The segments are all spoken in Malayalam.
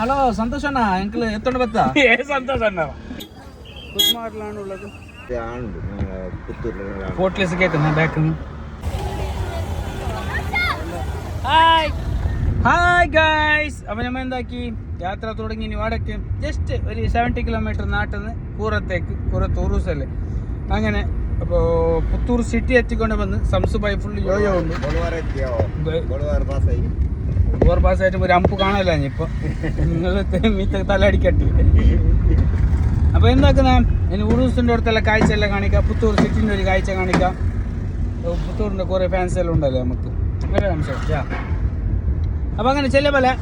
ഹലോ സന്തോഷ് അണ്ണ എനിക്ക് എത്തോണ്ട് പറ്റാ സന്തോഷം അണ്ണ കുസ്മാറിലാണുള്ളത് പോർട്ട്ലേസ് കേൾക്കുന്ന ബാക്കിൽ നിന്ന് ഹായ് ഗായ്സ്. അപ്പം നമ്മൾ എന്താക്കി യാത്ര തുടങ്ങി ഇനി വടക്ക് ജസ്റ്റ് ഒരു 70 കിലോമീറ്റർ നാട്ടിൽ നിന്ന് കൂറത്തേക്ക് കൂറത്ത് ഉറൂസല്ലേ അങ്ങനെ. അപ്പോൾ പുത്തൂർ സിറ്റി എത്തിക്കൊണ്ട് വന്ന് സംസുബായി ഫുൾ യോയോ ഉണ്ട്. ഓവർ പാസ്സായിട്ട് ഒരു അമ്പ് കാണാനില്ല ഇപ്പൊ നിങ്ങൾ മീത്ത തലടിക്കട്ടി. അപ്പോൾ എന്താക്കുന്ന ഇനി ഉറൂസിൻ്റെ അടുത്തുള്ള കാഴ്ച എല്ലാം കാണിക്കാം, പുത്തൂർ സിറ്റിൻ്റെ ഒരു കാഴ്ച കാണിക്കാം. പുത്തൂരിൻ്റെ കുറേ ഫാൻസ് എല്ലാം ഉണ്ടല്ലോ നമുക്ക് അപ്പൊ അങ്ങനെ ചെല്ല പോലെ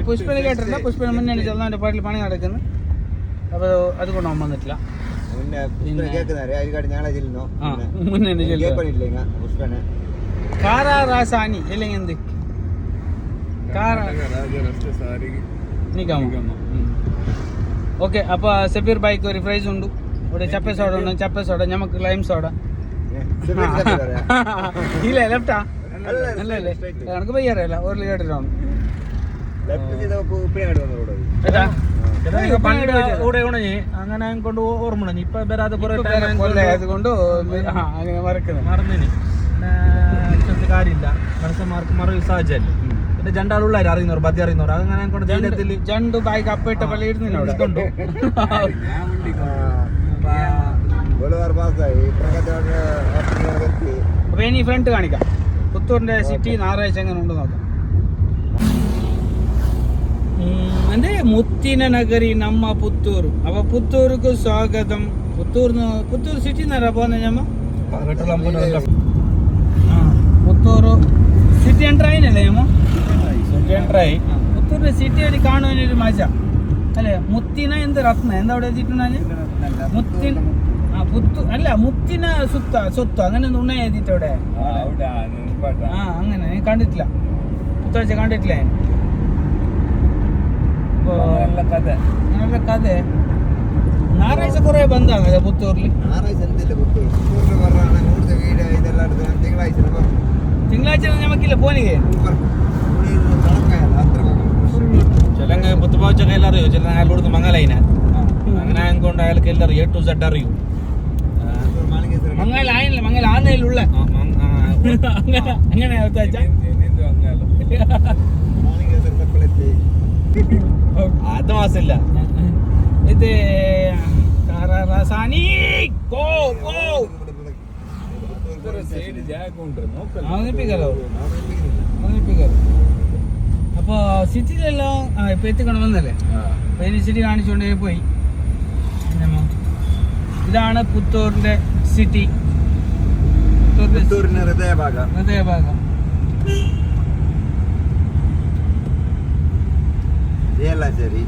പുഷ്പനെ കേട്ടിട്ടില്ല. പുഷ്പന് മുന്നേ ചെറുതാൻ്റെ പാട്ടിൽ പണി നടക്കുന്നു. അപ്പോൾ അതുകൊണ്ട് അവൻ വന്നിട്ടില്ല. കാറാസാനി അല്ലെങ്കിൽ എന്ത് ഓക്കെ. അപ്പൊ സഫീർ ബൈക്ക് ഒരു പ്രൈസ് ഉണ്ട്. ഇവിടെ ചപ്പ സോഡ ഉണ്ട്, ചപ്പ സോഡ നമുക്ക് ലൈം സോഡ ഇല്ല ലെഫ്റ്റാ അല്ലല്ലേ കണക്ക് പയ്യാറല്ല ഒരു കേട്ടിട്ടാണ് അങ്ങനെ കൊണ്ട് ഓർമ്മ ഇപ്പൊ വരാതെ കൊണ്ട് അങ്ങനെ മറക്കുന്നു കാര്യമില്ല. മനുഷ്യന്മാർക്ക് മറവ് സഹജല്ലേ. പിന്നെ ജണ്ടാളുള്ളവർ അറിയുന്നവർ ബദ്ധി അറിയുന്നവർ അങ്ങനെ കൊണ്ട് ധൈര്യത്തിൽ ജണ്ട് ബായിക്ക് അപ്പയിട്ട പള്ളി ഇടുന്നില്ല അവിടെ കൊണ്ട് അപ്പൊ ഇനി ഫ്രണ്ട് കാണിക്കാം പുത്തൂരിന്റെ സിറ്റി ഞായറാഴ്ച എങ്ങനെ ഉണ്ട് നോക്കാം. ಅಂದ್ರೆ ಮುತ್ತಿನ ನಗರಿ ನಮ್ಮ ಪುತ್ತೂರು. ಅವ ಪುತ್ತೂರಿಗೂ ಸ್ವಾಗತಂ. ಪುತ್ತೂರು ಸಿಟಿನಾರ പോന്നെ ഞമ്മ പുത്തൂರು സിറ്റി എൻട്രൈ ആയിനല്ലേ ഞമ്മ സിറ്റി എൻട്രൈ. പുത്തൂരിന്റെ സിറ്റി അടി കാണുവാനൊരു മജ അല്ലേ. മുത്തിന എന്ത് രത്ന എന്താ അവിടെ എഴുതിയിട്ടുണ്ടാ മുത്തിൻ അല്ല മുത്തിന സ്വത്ത് അങ്ങനെ ഒന്ന് ഉണ്ണ എഴുതിട്ട് അവിടെ അങ്ങനെ കണ്ടിട്ടില്ല. പുത്താഴ്ച കണ്ടിട്ടില്ല. നല്ല കഥ ഞായറാഴ്ച കുറെ ബന്ധാണ് പുത്തൂരിൽ. തിങ്കളാഴ്ച നമുക്കില്ല പോനിಗೆ ചിലങ്ങ് പുത്തുപാവച്ചൊക്കെ എല്ലാം അറിയോ. ചില അയാൾ കൊടുത്ത് മംഗലൈന അങ്ങനെ കൊണ്ട് അയാൾക്ക് എല്ലാം A to Z അറിയൂ. മംഗല ആയില്ല മംഗല ആന്നയിലുള്ള അങ്ങനെ അത് മാസമില്ല. ഇത് അപ്പൊ സിറ്റിയിലെല്ലാം ഇപ്പൊ എത്തിക്കൊണ്ട് വന്നല്ലേ. ഇനി സിറ്റി കാണിച്ചുകൊണ്ടേ പോയി. ഇതാണ് പുത്തൂരിന്റെ സിറ്റി, പുത്തൂരിന്റെ ഹൃദയഭാഗം.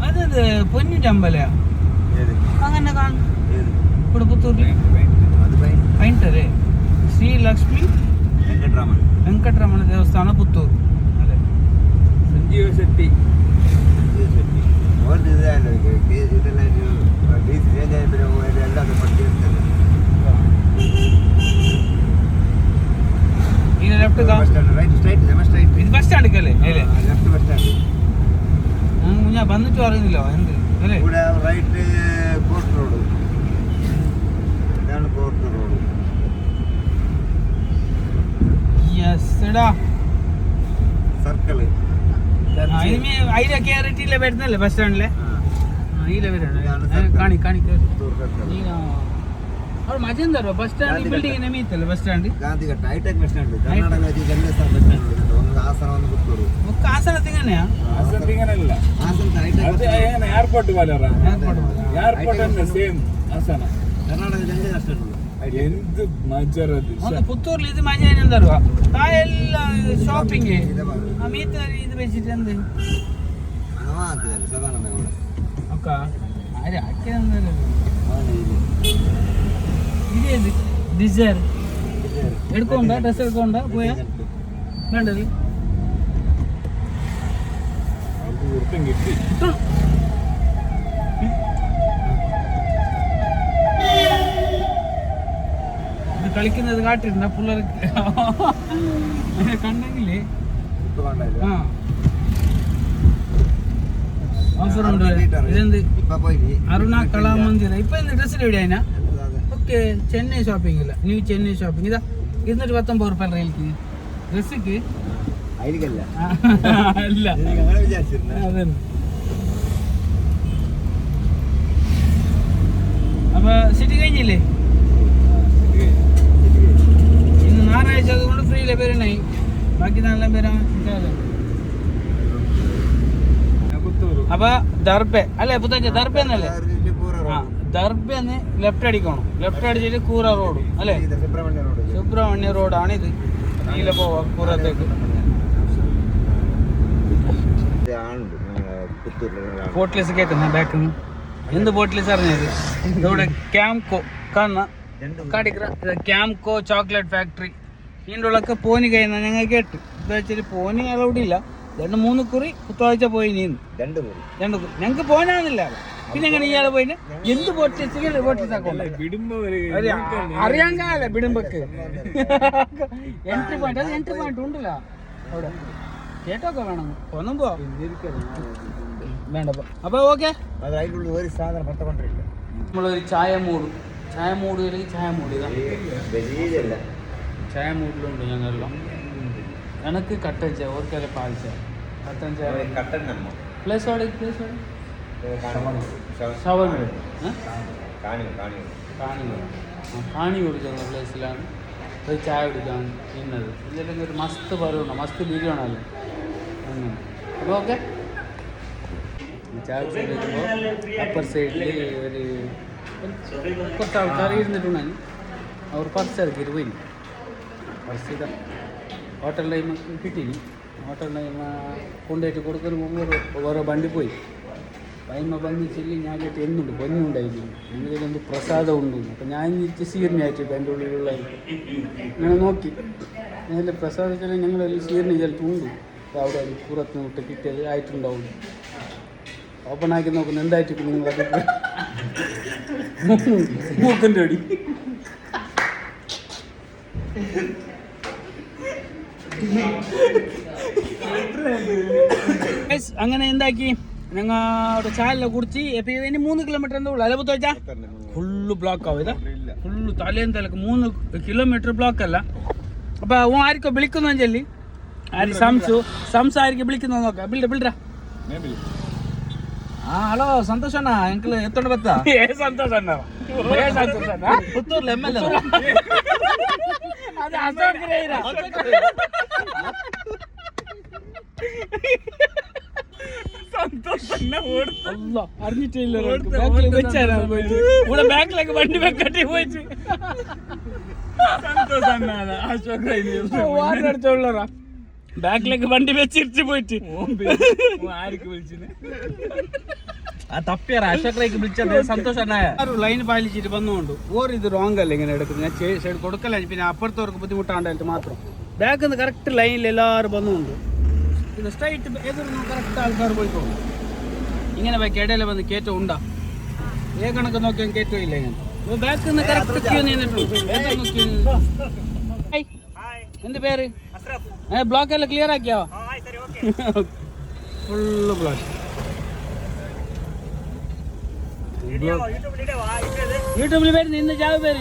അതത് പൊന്നിറ്റമ്പല അങ്ങനെ ഇവിടെ പുത്തൂരിൽ പൈൻറ്ററ് ಶ್ರೀ ಲಕ್ಷ್ಮೀ ವೆಂಕಟರಮಣ ದೇವಸ್ಥಾನ ಪುತ್ತೂರು ಅದೇ ಸಂಜೀವ ಶೆಟ್ಟಿ. ಈಗ ಲೆಫ್ಟ್ ಇದು ಬಸ್ ಸ್ಟ್ಯಾಂಡ್ ಕಲೆ ಲೆಫ್ಟ್ ಬಸ್ ಸ್ಟ್ಯಾಂಡ್ ഞാൻ വന്നിട്ട് അറിയുന്നില്ല എന്ത് അല്ലേ. റൈറ്റ് കോർട്ട് റോഡ്, ഇതാണ് കോർട്ട് റോഡ്. യെസ് എടാ സർക്കിൾ അതിലെ കയറിയിട്ടില്ല വരുന്നല്ലേ ബസ് സ്റ്റാൻഡിലെ അതിലെ വരാണ് കാണി അവിടെ മജ എന്താ ബസ് സ്റ്റാൻഡ് ബിൽഡിംഗ് നെമീത്തല്ലേ ബസ് സ്റ്റാൻഡ് ഗാന്ധിഘട്ട hitech bus stand Karnataka bus stand ആസനത്തിങ്ങനെയാ ಏರ್ಪೋರ್ಟ್ എന്ത് മജറത് പുത്തൂരിൽ ഇത് മജ എന്താ താഴെല്ല ഷോപ്പിംഗ് മീത്ത ഇത് വെച്ചിട്ട് എന്ത് ഇത് ഡിസൈർ എടുക്കണ്ട ഡ്രസ് എടുക്കണ്ട പോയാ വേണ്ടത് കിട്ടി. കളിക്കുന്നത് കാട്ടിരുന്ന പിള്ളേർക്ക് കണ്ടെങ്കിൽ ഓഫർ ഉണ്ട്. ഇതെന്ത് അരുണ കലാമന്ദിരം. ഇപ്പൊ എന്ത് ഡ്രസ്സിന് എവിടെയാ? ഓക്കെ, ചെന്നൈ ഷോപ്പിംഗ് ഇല്ല, ന്യൂ ചെന്നൈ ഷോപ്പിംഗ്. ഇതാ 219 റുപ്യ റെയിൽക്ക് ഡ്രസ്സിക്ക് അല്ല. അതെ, അപ്പൊ സിറ്റി കഴിഞ്ഞില്ലേ? ഇന്ന് ഞായറാഴ്ച അതുകൊണ്ട് ഫ്രീയിലെ പേരുണ്ടായി. ബാക്കി നല്ല പേരാ. അപ്പൊ ദർബെ അല്ലേ പുത്തഞ്ച ദർബെ എന്നല്ലേ? ആ, ദർബെന്ന് ലെഫ്റ്റ് അടിക്കണം. ലെഫ്റ്റ് അടിച്ചിട്ട് കൂറ റോഡ് അല്ലേ? സുബ്രഹ്മണ്യ റോഡാണ് ഇത്. നീല പോവാ കൂറത്തേക്ക്. പോർട്ട്ലെസ് കേൾക്കുന്ന ബാക്കിൽ നിന്ന് എന്ത് പോർട്ട്ലെസ് അറിഞ്ഞത്? ഇവിടെ ക്യാംകോ കാണുന്ന കാടിക്ര ക്യാംകോ ചോക്ലേറ്റ് ഫാക്ടറി. ഇതിൻ്റെ ഉള്ളൊക്കെ പോനി കഴിയുന്ന ഞങ്ങൾ കേട്ടു. എന്താ വെച്ചാൽ പോനി അലൗഡ് ഇല്ല. 2-3 കുറി കുത്താഴ്ച പോയി നീന്ന് 2 കുറി ഞങ്ങക്ക് പോനാന്നില്ല. പിന്നെ എങ്ങനെ ഇയാളെ പോയിന്? എന്ത് പോർട്ട്ലെസ് അറിയാൻ കാല ബിടുമ്പക്ക് എൻട്രി പോയിന്റ്. അത് എൻട്രി പോയിന്റ് ഉണ്ടല്ലോ അവിടെ. കേട്ടൊക്കെ വേണം ഒന്നും പോ വേണ്ട. അപ്പൊ ഓക്കെ, നമ്മളൊരു ചായ മൂടും. ചായ മൂടുകയിൽ ചായ മൂടിയതാ. ചായ മൂടിലുണ്ട് ഞങ്ങളെല്ലാം. എനക്ക് കട്ടൻ ചായ, ഓർക്കല്ലേ പാൽ ചായ, കട്ടൻ ചായ. പ്ലേസ് കാണി കൊടുക്കുന്ന പ്ലേസിലാണ് ഒരു ചായ കുടിക്കാൻ ഇന്നത്. ഇതില്ലെങ്കിൽ ഒരു മസ്ത് പറയുന്നു, മസ്ത് ബിരിയാണല്ലോ അങ്ങനെ. അപ്പോൾ ഓക്കെ, ചായ കുടിക്കുമ്പോൾ അപ്പർ സൈഡിൽ ഒരു കുറച്ച് ആൾക്കാർ ഇരുന്നിട്ടുണ്ടെങ്കിൽ അവർ പർസ് ഇറക്കിയിട്ട് പോയി. പർസ് ഇതാ ഹോട്ടൽ ടൈം കിട്ടീനി. ഹോട്ടൽ ടൈം കൊണ്ടുപോയിട്ട് കൊടുക്കുന്ന മുമ്പ് ഓരോ വണ്ടി പോയി. പൈമ വന്നിച്ചില്ല. ഞാൻ കേട്ട് എന്നുണ്ട് പൊന്നുണ്ടായിരിക്കും, ഞങ്ങളിതൊന്ന് പ്രസാദം ഉണ്ടു. അപ്പം ഞാൻ ഇരിച്ച് സീറിനായിട്ട് എൻ്റെ ഉള്ളിലുള്ള ഇങ്ങനെ നോക്കി. ഞങ്ങൾ പ്രസാദിച്ചാൽ ഞങ്ങളെല്ലാം സീറിന് ചിലപ്പോൾ ഉണ്ട്. അവിടെ പുറത്ത് വിട്ട് കിട്ടിയത് ആയിട്ടുണ്ടാവും. ഓപ്പൺ ആക്കി നോക്കുന്നു എന്തായിട്ട് നിങ്ങൾ മൂക്കിൻ്റെ അടി. അങ്ങനെ എന്താക്കി ഞങ്ങൾ അവിടെ ചായ കുടിച്ച്. ഇനി 3 കിലോമീറ്റർ എന്താ ഉള്ളു. അലപ്പത്ത് വെച്ചാൽ ഫുള്ള് ബ്ലോക്ക് ആവും. ഇതാ ഫുള്ള് തലേന്ന് തലക്ക് 3 കിലോമീറ്റർ ബ്ലോക്ക് അല്ല. അപ്പൊ ഓൻ ആർക്കോ വിളിക്കുന്ന ചൊല്ലി. ആര്? സംസാരിക്കും വിളിക്കുന്ന നോക്കാം. ബിൽഡറാ. ഹലോ ಸಂತೋಷ ಅಣ್ಣ, ಅಂಕಲ್ ಎತ್ತೊಂಡು ಬತ್ತಾ? ಸಂತೋಷ ಅಣ್ಣ ಪುತ್ತೂರ್ಲ ML ಅದು ಅಸೋಗ್ರೇರ ಸಂತೋಷ ಅಲ್ಲ അറിഞ്ഞിട്ടേ ഇല്ല. ബാക്കിൽ വെച്ചാരാ ഇവിടെ ബാക്കിലേക്ക് വണ്ടി വെക്കട്ടി പോയിട്ട് ಸಂತೋಷ ಅಣ್ಣ ಅಶೋಕ್ വാർഡടുത്തുള്ളറാ ബാക്കിലേക്ക് വണ്ടി വെച്ചിരിച്ച് പോയിട്ട് ആർക്ക് വിളിച്ചിന്? തപ്പിയാറ അശോക് വിളിച്ചത് സന്തോഷ് അണ്ണായ. ലൈൻ പാലിച്ചിട്ട് വന്നുകൊണ്ട് ഓർ ഇത് റോങ് അല്ല ഇങ്ങനെ എടുക്കുന്നത്. ഞാൻ സൈഡ് കൊടുക്കല, പിന്നെ അപ്പുറത്തവർക്ക് ബുദ്ധിമുട്ടാണ്ടായിട്ട് മാത്രം. ബാക്കിൽ നിന്ന് കറക്റ്റ് ലൈനിൽ എല്ലാവരും വന്നുകൊണ്ട് ഇത് സ്ട്രൈറ്റ് എതിർന്ന് കറക്റ്റ് ആൾക്കാർ പോയിക്കോളും. ഇങ്ങനെ ബാക്കി ഇടയിൽ വന്ന് കയറ്റം ഉണ്ടാ. കണക്ക് നോക്കിയാൽ കയറ്റം ഇല്ല. ഇങ്ങനെ ബാക്കിൽ നിന്ന് കറക്റ്റ് ക്യൂ നിന്നിട്ടുണ്ട്. എന്ത് പേര്? ബ്ലോക്ക് എല്ലാം ക്ലിയർ ആക്കിയോ? Full block. യൂട്യൂബിൽ വരുന്നു ഇന്ന്. ജാവ് പേര്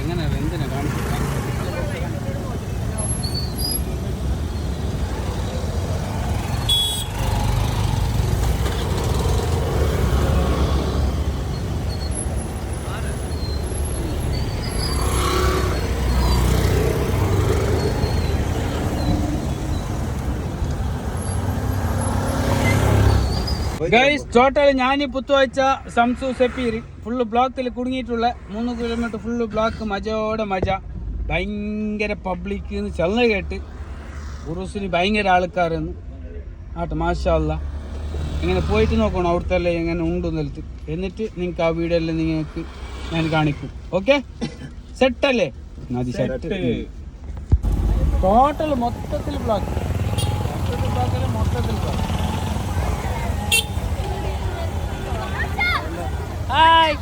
എങ്ങനെ എന്തിനാ കാണിച്ചു? ഗൈസ്, ടോട്ടൽ ഞാൻ പുത്തുവച്ച സംസു സെപ്പീരി ഫുള്ള് ബ്ലോക്കിൽ കുടുങ്ങിയിട്ടുള്ള 3 കിലോമീറ്റർ ഫുള്ള് ബ്ലോക്ക്. മജയോടെ മജ. ഭയങ്കര പബ്ലിക് ചെന്ന കേട്ട്. ഉറുസിന് ഭയങ്കര ആൾക്കാരെന്ന് ആട്ടെ. മാഷാ അല്ലാ. ഇങ്ങനെ പോയിട്ട് നോക്കണം അവിടുത്തെ എല്ലാം എങ്ങനെ ഉണ്ട് നിലത്ത്. എന്നിട്ട് നിങ്ങൾക്ക് ആ വീഡിയോ എല്ലാം നിങ്ങൾക്ക് ഞാൻ കാണിക്കും. ഓക്കെ, സെറ്റല്ലേ? നദി സെറ്റ് ടോട്ടൽ മൊത്തത്തിൽ ബ്ലോക്ക് മൊത്തത്തിൽ ബ്ലോക്ക്. ഹായ്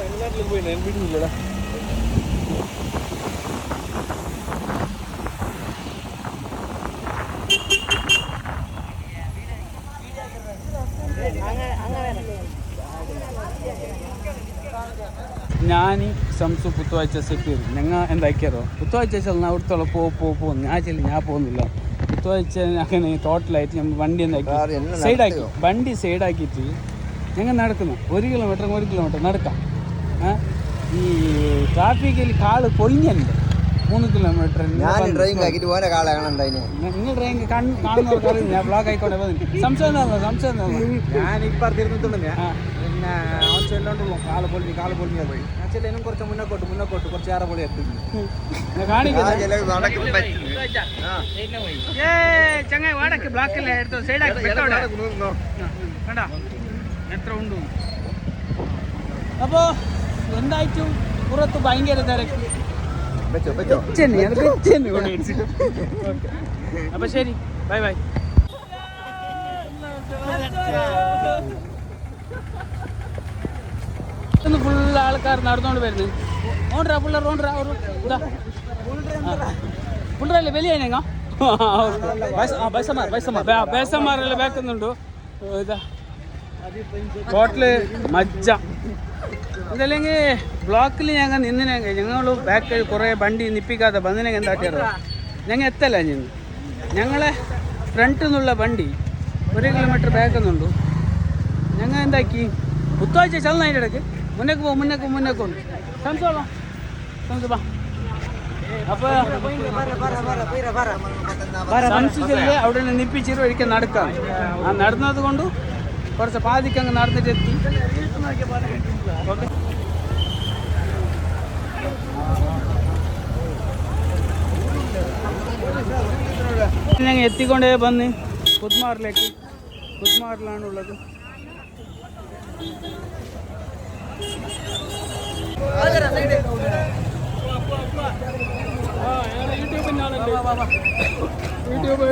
എല്ലാത്തിലും പോയി ഞാൻ വിടുന്നില്ലടാ. ഞാൻ സംസു പുത്തുവാഴ്ച സെക്യൂർ ഞങ്ങൾ എന്താക്കിയാറോ പുത്തുവാഴ്ച വെച്ചാൽ അവിടുത്തോളം പോകും ഞാൻ പോകുന്നില്ല. പുത്തുവാഴ്ച അങ്ങനെ ടോട്ടലായിട്ട് നമ്മൾ വണ്ടി എന്താക്കി സൈഡാക്കി വണ്ടി സൈഡാക്കിയിട്ട് ഞങ്ങൾ നടക്കുന്നു 1 കിലോമീറ്റർ നടക്കാം. ഈ ട്രാഫിക്കിൽ കാള് പൊളിഞ്ഞുണ്ട് 3 കിലോമീറ്റർ. നിങ്ങൾ ഡ്രൈവിംഗ് കാണുന്നവർക്ക് ഞാൻ ബ്ലോക്ക് ആയിക്കോട്ടെ. സംശയം ഞാൻ ഇപ്പുറത്തിരുന്നിട്ടുണ്ട് പിന്നെ അവൻ ചെല്ലോണ്ടുള്ളൂ കാല് പൊളിഞ്ഞ പോയി ഞാൻ ചെല്ലും കുറച്ച് മുന്നോട്ട് കുറച്ച് ഏറെ പൊളി എത്തുന്നു ചങ്ങായി വാടക്ക് ബ്ലോക്കല്ലേ എടുത്തോ സൈഡാക്കി കണ്ടാ എത്ര ഉണ്ട്. അപ്പോൾ എന്തായിട്ടും പുറത്ത് ഭയങ്കര തിരക്ക്. അപ്പൊ ശരി ബൈ ബൈ. ഫുള്ള് ആൾക്കാർ നടന്നുകൊണ്ട് വരുന്നത്. ഓണ്ടാ പിള്ളേർ പിള്ളേരല്ലേ വലിയ ബേസന്മാരെല്ലാം ബാക്കുന്നുണ്ടോ ഇതാ ടോട്ടല് മജ്ജ. ഇതല്ലെങ്കിൽ ബ്ലോക്കിൽ ഞങ്ങൾ ഞങ്ങൾ ബാക്ക് കുറേ വണ്ടി നിപ്പിക്കാതെ വന്നിനെങ്കിൽ എന്താക്കിയാറോ ഞങ്ങൾ എത്തല്ല ഞങ്ങളെ ഫ്രണ്ടിൽ നിന്നുള്ള വണ്ടി 1 കിലോമീറ്റർ ബാക്കുന്നുണ്ടു. ഞങ്ങൾ എന്താക്കി പുത്തുവാഴ്ച ചെല്ലാം അതിൻ്റെ ഇടയ്ക്ക് മുന്നേക്ക് ഉണ്ട് സംശയം അപ്പോൾ സംശയത്തില്ലേ അവിടെ നിന്ന് നിപ്പിച്ചിട്ട് ഒരിക്കൽ നടക്കാം. നടന്നത് കൊണ്ട് കുറച്ച് പാതിക്ക് അങ്ങ് നടന്നിട്ടെത്തി. ഓക്കെ ഞങ്ങൾ എത്തിക്കൊണ്ടേ വന്ന് കുത്മാറിലാണുള്ളത്. യൂട്യൂബ്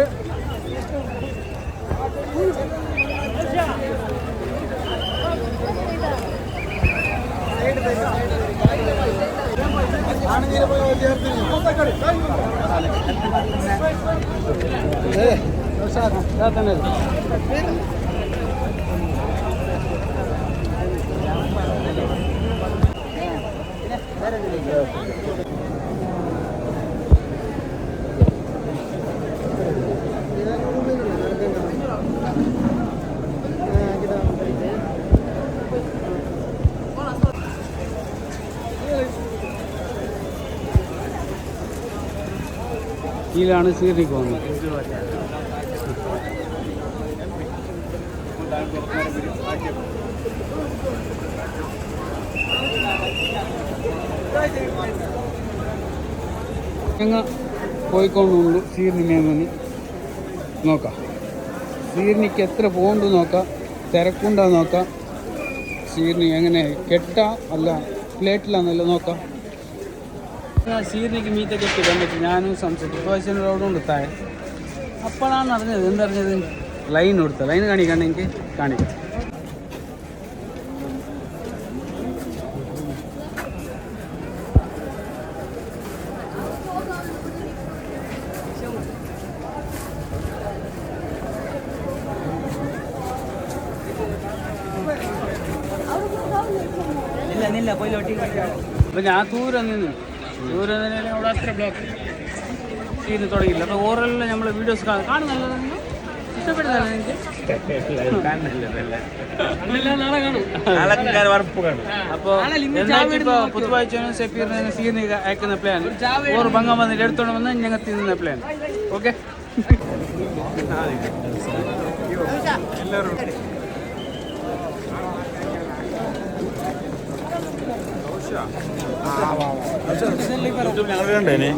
ഇതിലാണ് സീറിക്ക് പോകുന്നത്. ഞങ്ങൾ പോയിക്കൊണ്ടുണ്ട് സീറിനി മേമന് നോക്കാം. സീറിനിക്ക് എത്ര പോകുന്നുണ്ട് നോക്കാം, തിരക്കുണ്ടോ നോക്കാം, സീറിനി എങ്ങനെ കെട്ടാ അല്ല പ്ലേറ്റിലാന്നല്ല നോക്കാം. സീറിനിക്ക് മീത്ത കെട്ടി വന്നിട്ട് ഞാനും സംസാരിച്ചു റോഡുകൊണ്ട് താഴെ. അപ്പോഴാണ് അറിഞ്ഞത് എന്തറിഞ്ഞത് ലൈൻ കൊടുത്ത ലൈൻ കാണിക്കാൻ എനിക്ക് കാണിക്കാം. അപ്പം ഞാൻ ദൂരം നിന്ന് അവിടെ അത്ര ബ്ലോക്ക് ചെയ്ത് തുടങ്ങിയില്ല. അപ്പോൾ ഓവറെല്ലാം നമ്മൾ വീഡിയോസ് കാണുന്നല്ലോ. ഇഷ്ടപ്പെടുന്നല്ലോ എനിക്ക്. അപ്പോൾ എന്താക്കിപ്പോൾ പുതുവാഴ്ചനും സെഫീറിനും സീന് അയക്കുന്ന പ്ലാൻ ഓറ് ഭംഗം വന്നിട്ട് എടുത്തോണ്ട് വന്ന് ഞങ്ങൾ തിന്നുന്ന പ്ലാൻ. ഓക്കെ എല്ലാവരും ഞങ്ങൾ കണ്ടേനെ.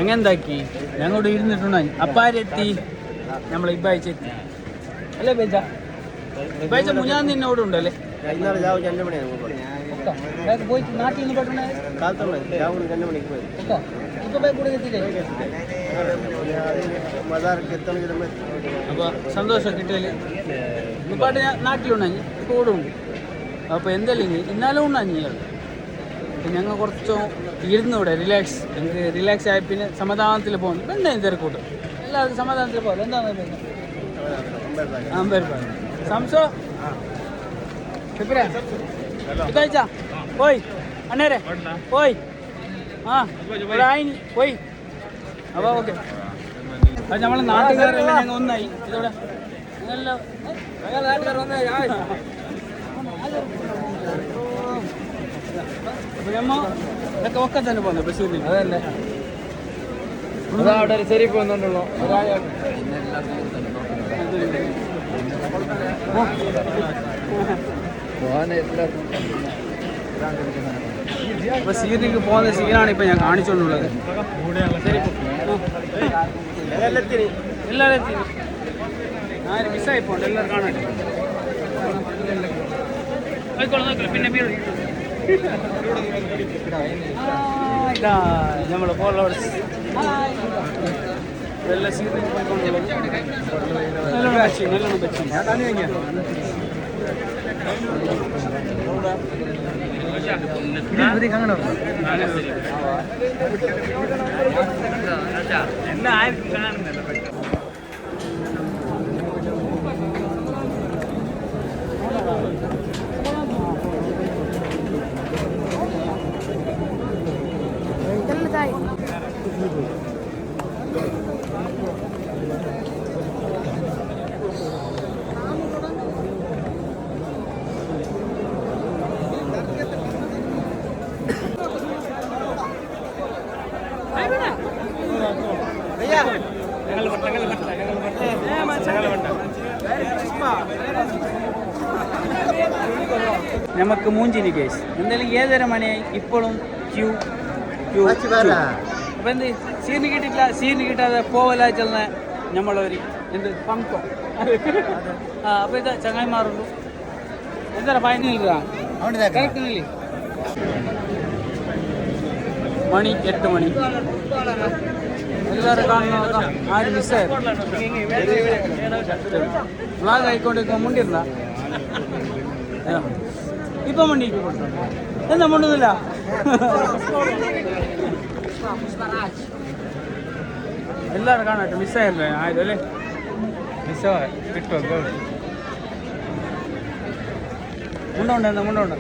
ഞങ്ങൾ എന്താക്കി ഞങ്ങളോട് ഇരുന്നിട്ടുണ്ടായി അപ്പാരെത്തി നമ്മളെ ഇബ്ബായിച്ചെത്തി അല്ലേ ബേജ ഇബ്ബായിച്ച മുഞ്ഞാൻ നിന്നോട് ഉണ്ടല്ലേ പോയി നാട്ടിൽ നിന്ന് പെട്ടെന്ന് ഇപ്പൊ കൂടെ എത്തിയില്ലേ അപ്പോൾ സന്തോഷം കിട്ടിയല്ലേ ഇപ്പാട്ട് ഞാൻ നാട്ടിലുണ്ടായി ഇപ്പോൾ കൂടെ ഉണ്ട് അപ്പോൾ എന്തല്ലേ ഇന്നാലും ഉണ്ടായി അപ്പം ഞങ്ങൾ കുറച്ച് ഇരുന്ന് ഇവിടെ റിലാക്സ് എനിക്ക് റിലാക്സ് ആയി പിന്നെ സമാധാനത്തിൽ പോകുന്നു ഇപ്പം എന്തായാലും തിരക്കൂട്ടും എല്ലാവരും സമാധാനത്തിൽ പോകും എന്താണ് അമ്പേർ സംസോ കഴിച്ചാ പോയി അന്നേരെ പോയി ആ ഇവിടെ ആയിനി പോയി അപ്പോൾ ഓക്കെ അത് നമ്മളെ നാട്ടുകാരെല്ലാം ഞങ്ങൾ ഒന്നായി ഇതോടെ നാട്ടുകാർ ഒന്നായി അപ്പോൾ നമ്മ ഇതൊക്കെ ഒക്കെ തന്നെ പോകുന്നത് ബഷീറിൽ അതല്ലേ അവിടെ ശരി പോകുന്നുണ്ടല്ലോ അപ്പോൾ സീനിലേക്ക് പോകുന്ന സീനാണ് ഇപ്പം ഞാൻ കാണിച്ചുകൊണ്ടുള്ളത് എല്ലാവരും എത്തി ആരും മിസ്സായി പോകണ്ട എല്ലാവരും കാണട്ടെ പിന്നെ ഇതാ നമ്മളെ ഫോളോവേഴ്സ് എല്ലാ സീനിലേക്ക് പോയിക്കൊണ്ടുള്ളത് നല്ലോണം വെച്ചു എല്ലാ ആർക്കും കാണുന്നില്ല നമുക്ക് മൂഞ്ചിനി കേസ് എന്തായാലും ഏതൊരു മണിയായി ഇപ്പോഴും ക്യൂ ക്യൂ അപ്പം എന്ത് സീന് കിട്ടിയിട്ടില്ല സീന് കിട്ടാതെ പോവല ചെന്ന നമ്മളൊരു എന്ത് പങ്കോ ആ അപ്പോൾ ഇത് ചങ്ങായിമാറുള്ളൂ എന്താ ഫൈനലില്ല കറക്റ്റില്ലേ മണി 8 മണി എല്ലാവരും കാണുന്ന ആരും മിസ്സായി വ്ളോഗ് ആയിക്കൊണ്ടിരിക്കുമ്പോൾ മുണ്ടിരുന്ന ഇപ്പം മണ്ടി എന്താ മുണ്ടുന്നില്ല എല്ലാവരും കാണട്ടെ മിസ്സായല്ലേ ആയത് അല്ലേ മിസ്സായ കിട്ടുമോ മുണ്ടുണ്ട് എന്താ മുണ്ടുണ്ട്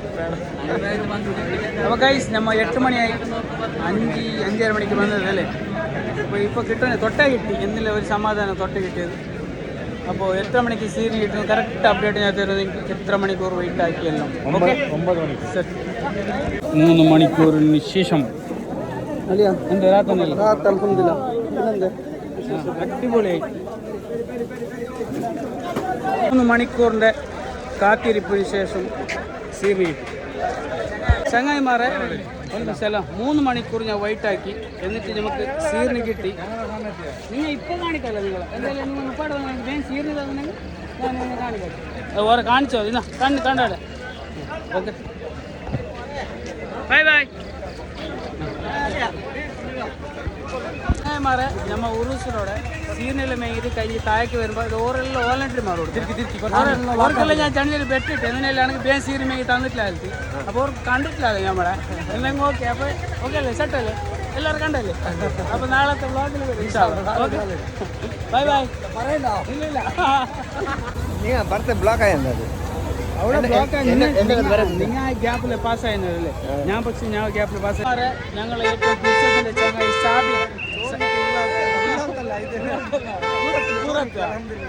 അപ്പോൾ ഗൈസ് നമ്മൾ 8 മണിയായി 5-5:30 മണിക്ക് വന്നത് അല്ലേ അപ്പോൾ ഇപ്പോൾ കിട്ടുന്നത് തൊട്ടേ കിട്ടി എന്നില്ല ഒരു സമാധാനം തൊട്ട് കിട്ടിയത് അപ്പോൾ എത്ര മണിക്ക് സീൻ കിട്ടുന്നു കറക്റ്റ് അപ്ഡേറ്റ് ഞാൻ തരുന്നത് എത്ര മണിക്കൂർ വെയിറ്റ് ആക്കിയല്ലോ ഓക്കെ 9 മണി 3 മണിക്കൂറിന് ശേഷം അല്ലയാ എന്താ രാത്രി അടിപൊളിയായി 3 മണിക്കൂറിൻ്റെ കാത്തിരിപ്പിന് ശേഷം സീൻ കിട്ടി ചങ്ങായിമാരെ ഒന്ന് സ്ഥലം 3 മണിക്കൂർ ഞാൻ വെയിറ്റാക്കി എന്നിട്ട് നമുക്ക് സീറിന് കിട്ടി നിങ്ങൾ ഇപ്പം കാണിക്കല്ലോ നിങ്ങൾ എന്തായാലും നിങ്ങൾ മുപ്പാട് ഞാൻ സീറിന് തന്നെങ്കിൽ ഞാൻ കാണിക്കാം ഓരോ കാണിച്ചോ ഇന്നാ കണ്ടാടെ ഓക്കെ ബൈ ബൈ മാറെ നമ്മ ഉറൂസിനോടെ സീനിൽ മേങ്ങിട്ട് കഴിഞ്ഞ് താഴേക്ക് വരുമ്പോൾ ഓരെല്ലാം വോളണ്ടറി മാറോട് അവർക്കെല്ലാം ഞാൻ ചണിയിൽ പെട്ടിട്ട് എന്തിനാണെങ്കിൽ ബേ സീനി മേങ്ങി തന്നിട്ടില്ലായിരുന്നു അപ്പോൾ അവർക്ക് കണ്ടിട്ടില്ലാതെ നമ്മളെ എന്തെങ്കിലും ഓക്കെ അപ്പോൾ ഓക്കെ അല്ലേ സെറ്റല്ലേ എല്ലാവരും കണ്ടല്ലേ അപ്പോൾ നാളത്തെ വ്ളോഗിൽ വരും ഓക്കെ ബൈ ബൈ പറയണ്ടോ ഇല്ലില്ല നിങ്ങൾ ഗ്യാപ്പിൽ പാസ്സായിരുന്നല്ലേ ഞാൻ പക്ഷേ ഞാൻ ഗ്യാപ്പിൽ പാസ്സായി ഞങ്ങൾ ഏറ്റവും പുസ്തകത്തിൻ്റെ ചങ്ങായി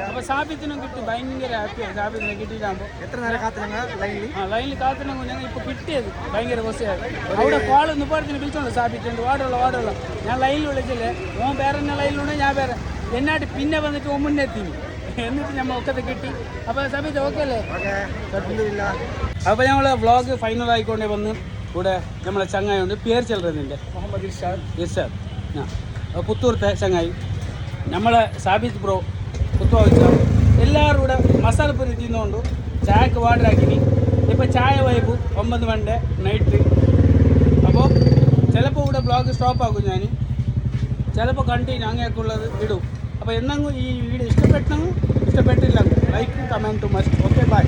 അപ്പൊ സാബിത്തിനും കിട്ടി ഭയങ്കര ഹാപ്പിയായി സാബിത്തിനെ കിട്ടിയിട്ടാകുമ്പോൾ എത്ര നേരം കാത്തിനങ്ങൾ ലൈനിൽ കാത്തിനെങ്കിൽ ഞങ്ങൾ ഇപ്പൊ കിട്ടിയത് ഭയങ്കര ബസ്സായിരുന്നു അവിടെ കോള് മുപ്പാടത്തിന് വിളിച്ചോണ്ട് സാബിത്തുണ്ട് വാടുള്ള ഞാൻ ലൈനിൽ വിളിച്ചില്ലേ ഓൻ വേറെ തന്നെ ലൈനിലുണ്ട് ഞാൻ വേറെ എന്നായിട്ട് പിന്നെ വന്നിട്ട് ഓൻ മുന്നെത്തി എന്നിട്ട് നമ്മൾ ഒക്കത്തെ കിട്ടി അപ്പൊ സാബിത്ത് ഓക്കെ അല്ലേ അപ്പൊ ഞങ്ങള് വ്ളോഗ് ഫൈനൽ ആയിക്കൊണ്ടേ വന്ന് കൂടെ നമ്മളെ ചങ്ങായുണ്ട് പേര് ചെല്ലുന്നതിൻ്റെ മുഹമ്മദ് ഇർഷാദ് ആ പുത്തൂർത്തെ ചങ്ങായി നമ്മളെ സാബിത് ബ്രോ പുത്തുവാഴ്ച എല്ലാവരും കൂടെ മസാലപ്പൂരി തിന്നുകൊണ്ട് ചായക്ക് വാർഡറാക്കിനി. ഇപ്പോൾ ചായ വൈബ് 9 മണിൻ്റെ നൈറ്റ്. അപ്പോൾ ചിലപ്പോൾ ഇവിടെ ബ്ലോഗ് സ്റ്റോപ്പ് ആക്കും ഞാൻ, ചിലപ്പോൾ കണ്ടിന്യൂ അങ്ങനെയൊക്കെയുള്ളത് ഇടും. അപ്പോൾ എന്നെങ്കിലും ഈ വീഡിയോ ഇഷ്ടപ്പെട്ടെങ്കിൽ ഇഷ്ടപ്പെട്ടില്ലെങ്കിൽ like comment must. Okay by.